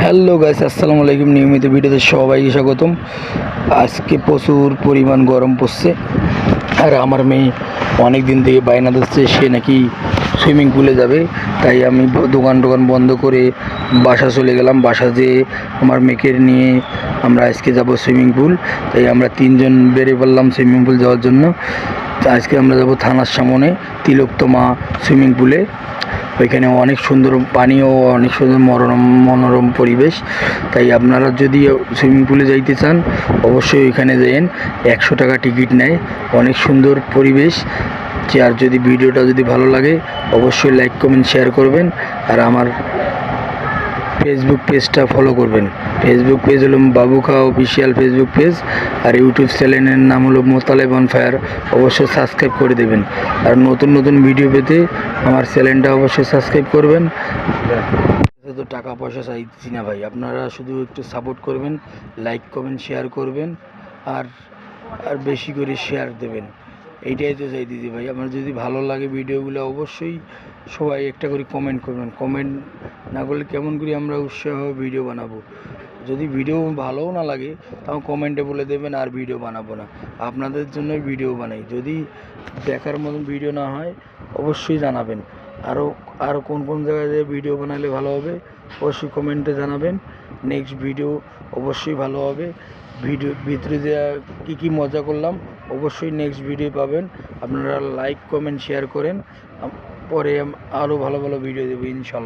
Hello guys, আসসালামু আলাইকুম। নিয়মিত ভিডিওতে সবাইকে স্বাগতম। আজকে প্রচুর পরিমাণ গরম পড়ছে, আর আমার মেয়ে অনেক দিন থেকে বায়না দিচ্ছে সে নাকি সুইমিং পুলে যাবে। তাই আমি দোকান বন্ধ করে বাসা চলে গেলাম। বাসা যেয়ে আমার মেয়েকে নিয়ে আমরা আজকে যাব সুইমিং পুল। তাই আমরা তিনজন বেরিয়ে পড়লাম সুইমিং পুল যাওয়ার জন্য। আজকে আমরা যাব থানার সামনে তিলোত্তমা সুইমিং পুলে। ওইখানে অনেক সুন্দর পানি ও অনেক সুন্দর মনোরম পরিবেশ। তাই আপনারা যদি সুইমিং পুলে যাইতে চান অবশ্যই ওইখানে যাইয়েন। 100 টাকা টিকিট নেয়। অনেক সুন্দর পরিবেশ। আর যদি ভিডিওটা যদি ভালো লাগে অবশ্যই লাইক কমেন্ট শেয়ার করবেন, আর আমার ফেসবুক পেজটা ফলো করবেন। ফেসবুক পেজ হলো বাবুখা অফিসিয়াল ফেসবুক পেজ, আর ইউটিউব চ্যানেলের নাম হলো মোতালেব অন ফায়ার। অবশ্যই সাবস্ক্রাইব করে দেবেন, আর নতুন ভিডিও পেতে আমার চ্যানেলটা অবশ্যই সাবস্ক্রাইব করবেন। তো টাকা পয়সা চাইছি না ভাই, আপনারা শুধু একটু সাপোর্ট করবেন, লাইক কমেন্ট শেয়ার করবেন, আর আর বেশি করে শেয়ার দেবেন। এইটাই তো চাইতেছি ভাই। আমার যদি ভালো লাগে ভিডিওগুলো অবশ্যই সবাই একটা করে কমেন্ট করবেন। কমেন্ট না করলে কেমন করে আমরা উৎসাহ ভিডিও বানাবো? যদি ভিডিও ভালোও না লাগে তাও কমেন্টে বলে দেবেন, আর ভিডিও বানাবো না। আপনাদের জন্যই ভিডিও বানাই। যদি দেখার মতন ভিডিও না হয় অবশ্যই জানাবেন। আরও কোন জায়গায় ভিডিও বানালে ভালো হবে অবশ্যই কমেন্টে জানাবেন। নেক্সট ভিডিও অবশ্যই ভালো হবে। ভিডিও ভিতরে যে কী মজা করলাম অবশ্যই নেক্সট ভিডিও পাবেন। আপনারা লাইক কমেন্ট শেয়ার করেন, পরে আরও ভালো ভিডিও দেবো ইনশাল্লাহ।